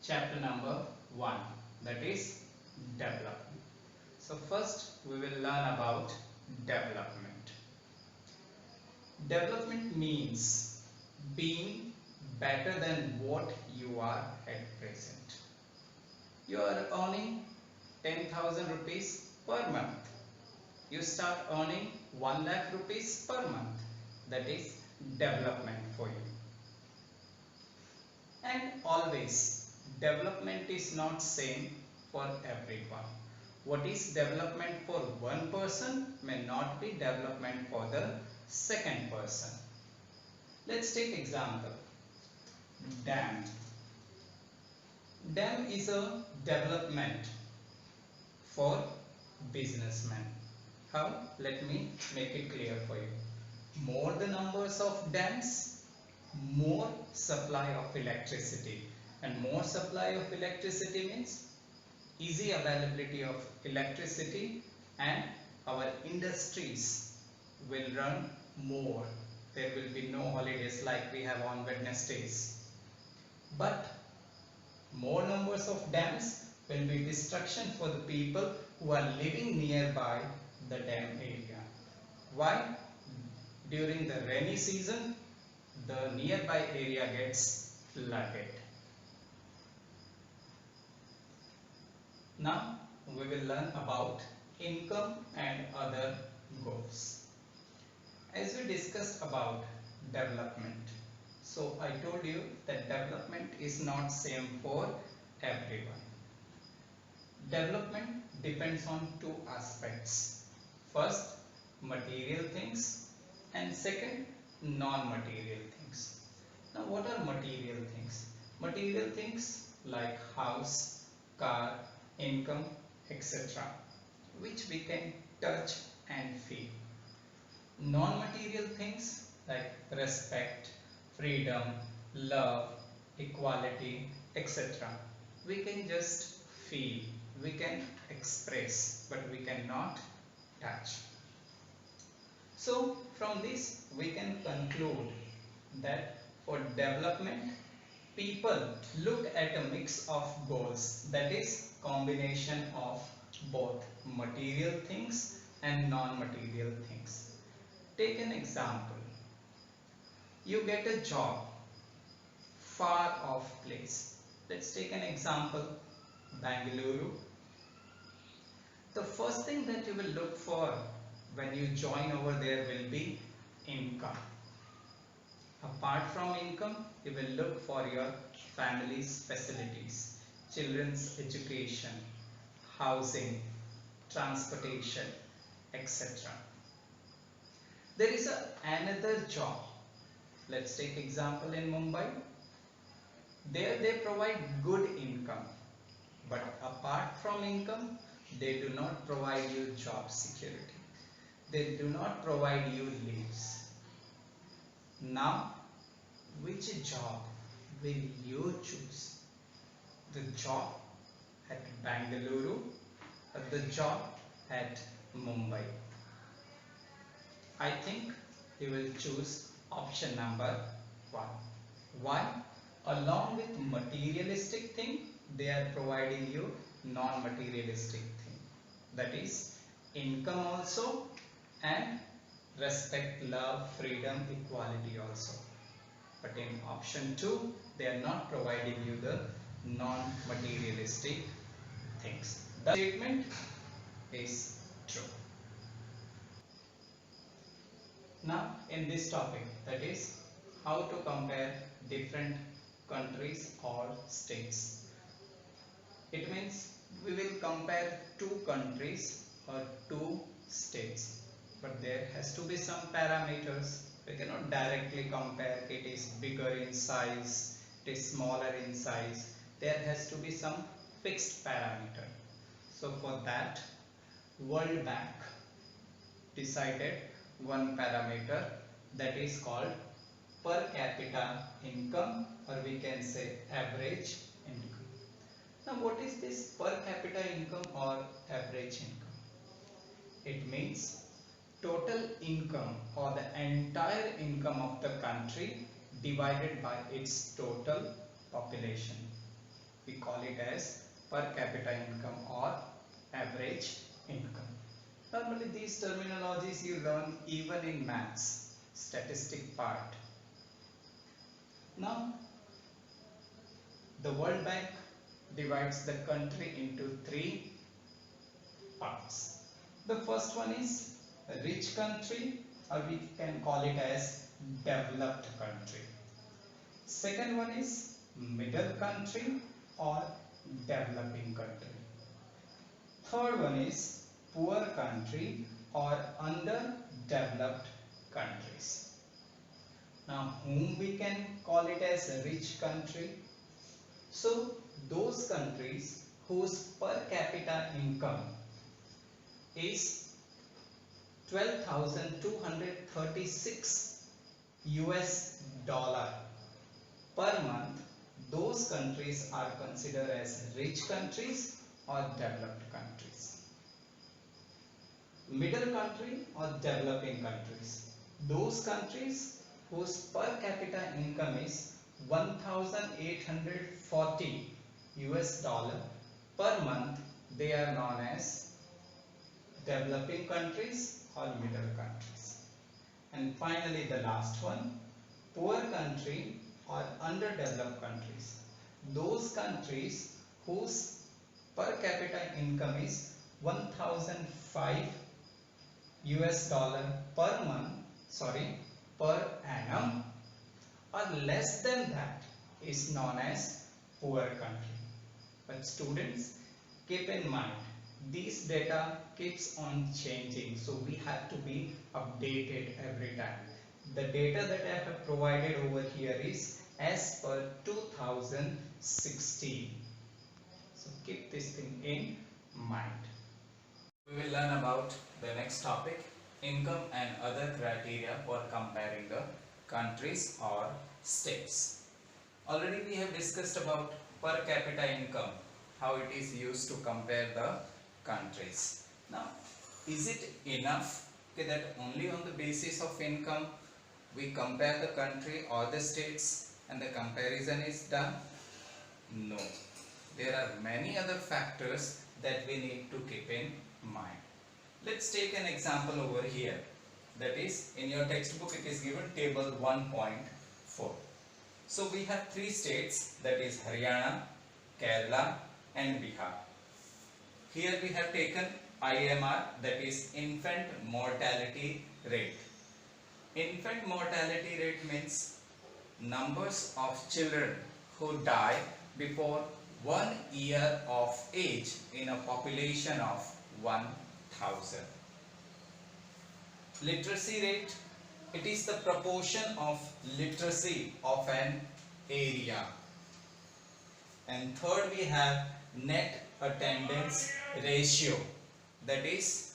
chapter number 1, that is development. So first we will learn about development. Development means being better than what you are at present. You are earning 10,000 rupees per month. You start earning 1 lakh rupees per month. That is development for you. And always development is not same for everyone. What is development for one person may not be development for the second person. Let's take example. Dam. Dam is a development for businessmen. How? Let me make it clear for you. More the numbers of dams, more supply of electricity, and more supply of electricity means easy availability of electricity, and our industries will run more. There will be no holidays like we have on Wednesdays. But more numbers of dams will be destruction for the people who are living nearby the dam area. Why? During the rainy season, the nearby area gets flooded. Now we will learn about income and other goals. As we discussed about development, so I told you that development is not same for everyone. Development depends on two aspects. First, material things, and second, non-material things. Now what are material things? Material things like house, car, income, etc., which we can touch and feel. Non-material things like respect, freedom, love, equality, etc., we can just feel, we can express, but we cannot touch. So from this we can conclude that for development, people look at a mix of goals, that is combination of both material things and non-material things. Take an example. You get a job far off place. Let's take an example, Bangalore. The first thing that you will look for when you join over there will be income. Apart from income, you will look for your family's facilities, children's education, housing, transportation, etc. There is another job. Let's take example in Mumbai. There they provide good income, but apart from income, they do not provide you job security. They do not provide you leaves. Now, which job will you choose? The job at Bangalore or the job at Mumbai? I think you will choose option number 1. Why? Along with materialistic thing, they are providing you non-materialistic thing. That is income also, and respect, love, freedom, equality also. But in option 2, they are not providing you the non-materialistic things. The statement is true. Now in this topic, that is how to compare different countries or states. It means we will compare two countries or two states, but there has to be some parameters. We cannot directly compare it is bigger in size, it is smaller in size. There has to be some fixed parameter. So for that, World Bank decided one parameter, that is called per capita income, or we can say average income. Now what is this per capita income or average income? It means total income or the entire income of the country divided by its total population. We call it as per capita income or average income. Normally these terminologies you learn even in maths, statistic part. Now the World Bank divides the country into three parts. The first one is a rich country, or we can call it as developed country. Second one is middle country or developing country. Third one is poor country or underdeveloped countries. Now whom we can call it as a rich country? So those countries whose per capita income is 12,236 US dollar per month, those countries are considered as rich countries or developed countries. Middle country or developing countries, those countries whose per capita income is 1,840 US dollar per month, they are known as developing countries or middle countries. And finally the last one, poor country or underdeveloped countries, those countries whose per capita income is 1,005 US dollar per month, per annum, or less than that is known as poor country. But students, keep in mind, these data keeps on changing, so we have to be updated every time. The data that I have provided over here is as per 2016. So keep this thing in mind. We will learn about the next topic, income and other criteria for comparing the countries or states. Already we have discussed about per capita income, how it is used to compare the countries. Now, is it enough that only on the basis of income we compare the country or the states and the comparison is done? No. There are many other factors that we need to keep in mind. Let's take an example over here. That is, in your textbook it is given table 1.4. So we have three states, that is Haryana, Kerala and Bihar. Here we have taken IMR, that is infant mortality rate. Infant mortality rate means numbers of children who die before 1 year of age in a population of 1,000. Literacy rate, it is the proportion of literacy of an area. And third we have net attendance ratio, that is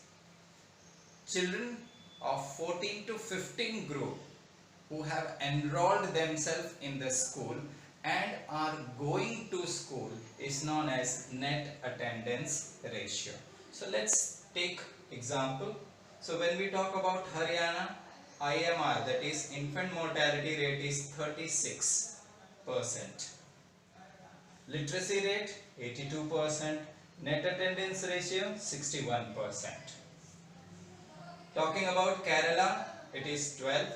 children of 14 to 15 group who have enrolled themselves in the school and are going to school is known as net attendance ratio. So let's take example. So when we talk about Haryana, IMR, that is infant mortality rate, is 36%. Literacy rate 82%, net attendance ratio 61%. Talking about Kerala, it is 12,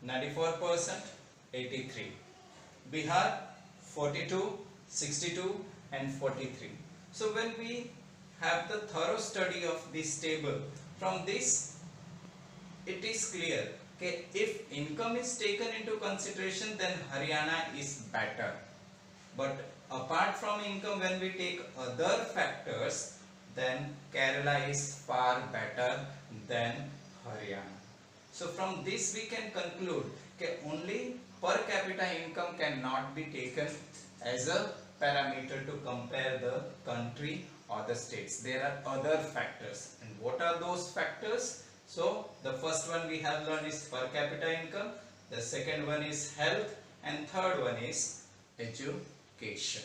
94%, 83. Bihar 42, 62 and 43. So when we have the thorough study of this table, from this it is clear, okay, if income is taken into consideration then Haryana is better. But apart from income, when we take other factors, then Kerala is far better than Haryana. So from this we can conclude that only per capita income cannot be taken as a parameter to compare the country or the states. There are other factors. And what are those factors? So the first one we have learned is per capita income, the second one is health, and third one is education.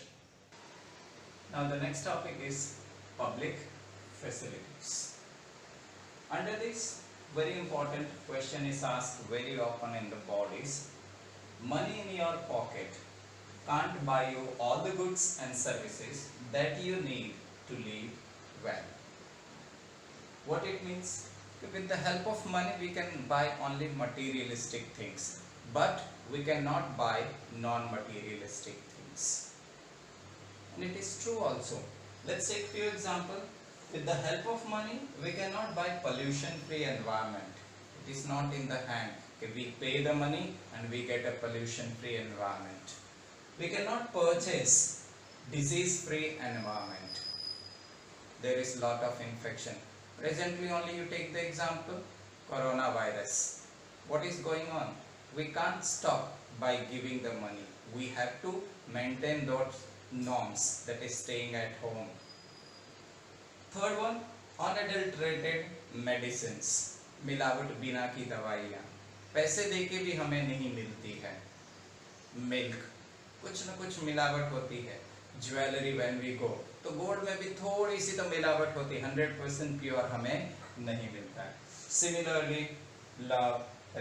Now the next topic is public facilities. Under this, very important question is asked very often in the board is, money in your pocket can't buy you all the goods and services that you need to live well. What it means? With the help of money we can buy only materialistic things, but we cannot buy non-materialistic things. And it is true also. Let's take few example. With the help of money we cannot buy pollution-free environment. It is not in the hand. We pay the money and we get a pollution-free environment. We cannot purchase disease-free environment. There is lot of infection. Presently only you take the example, coronavirus. What is going on? We can't stop by giving the money. We have to maintain those norms, that is staying at home. Third one, unadulterated medicines. मिलावट बिना की दवाइयाँ पैसे देके भी हमें नहीं मिलती है. मिल्क, कुछ न कुछ मिलावट होती है. ज्वेलरी व्हेन वी गो, तो गोल्ड में भी थोड़ी सी तो मिलावट होती है. 100% प्योर हमें नहीं मिलता है. Similarly love,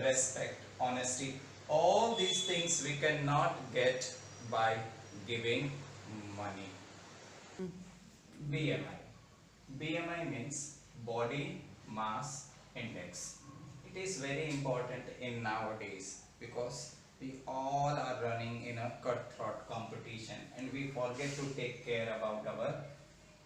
respect, honesty, all these things we cannot get by giving money. BMI. BMI means body mass index. It is very important in nowadays because we all are running in a cutthroat competition and we forget to take care about our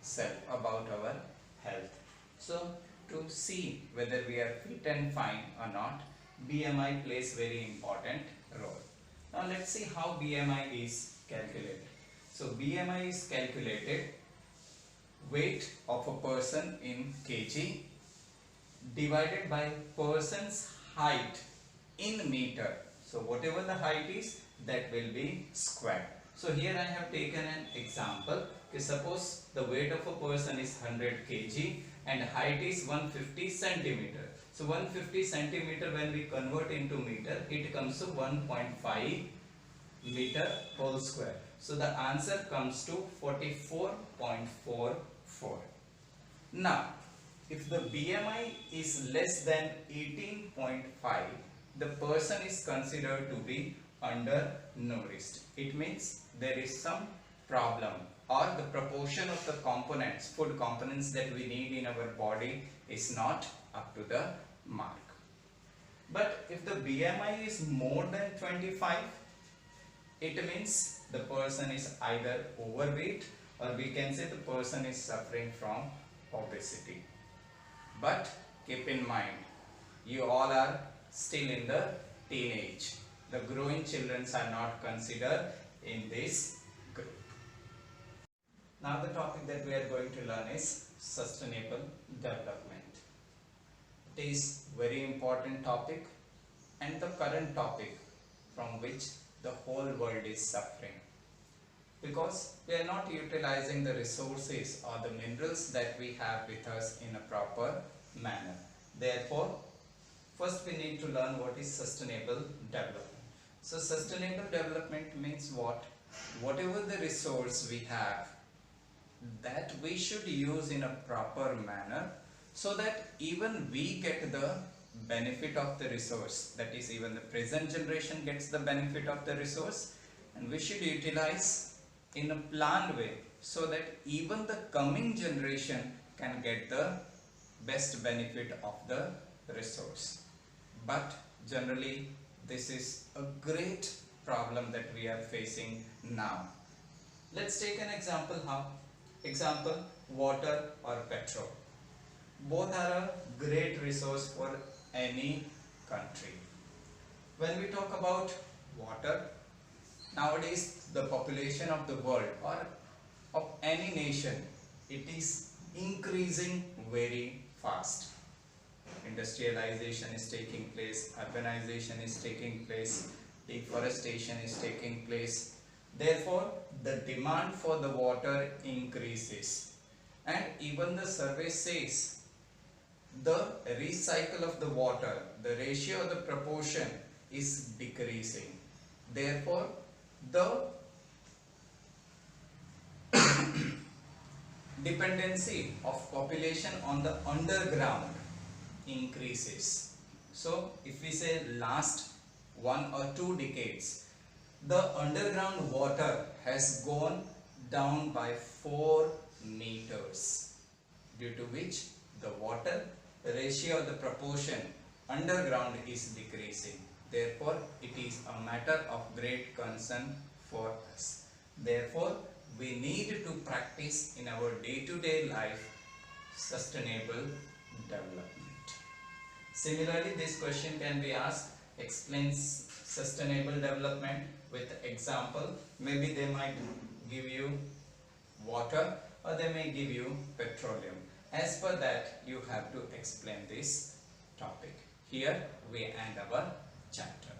self, about our health. So to see whether we are fit and fine or not, BMI plays very important role. Now let's see how BMI is calculated. So BMI is calculated weight of a person in kg divided by person's height in meter. So whatever the height is, that will be squared. So here I have taken an example. Okay, suppose the weight of a person is 100 kg and height is 150 centimeter. So 150 centimeter when we convert into meter, it comes to 1.5 meter whole square. So the answer comes to 44.44. Now, if the BMI is less than 18.5, the person is considered to be undernourished. It means there is some problem, or the proportion of the components, food components that we need in our body is not up to the mark. But if the BMI is more than 25, it means the person is either overweight or we can say the person is suffering from obesity. But keep in mind, you all are still in the teenage. The growing children are not considered in this group. Now the topic that we are going to learn is sustainable development. It is very important topic and the current topic from which the whole world is suffering, because we are not utilizing the resources or the minerals that we have with us in a proper manner. Therefore, first we need to learn what is sustainable development. So sustainable development means what? Whatever the resource we have, that we should use in a proper manner so that even we get the benefit of the resource, that is even the present generation gets the benefit of the resource, and we should utilize in a planned way so that even the coming generation can get the best benefit of the resource. But generally this is a great problem that we are facing now. Let's take an example. How? Example, water or petrol. Both are a great resource for any country. When we talk about water, nowadays the population of the world or of any nation, it is increasing very fast. Industrialization is taking place, urbanization is taking place, deforestation is taking place. Therefore, the demand for the water increases, and even the survey says the recycle of the water, the ratio or the proportion is decreasing. Therefore, the dependency of population on the underground increases. So if we say last 1 or 2 decades, the underground water has gone down by 4 meters, due to which the water ratio, the proportion underground is decreasing. Therefore, it is a matter of great concern for us. Therefore, we need to practice in our day-to-day life sustainable development. Similarly, this question can be asked, explain sustainable development with example. Maybe they might give you water or they may give you petroleum. As per that, you have to explain this topic. Here we end our chapter.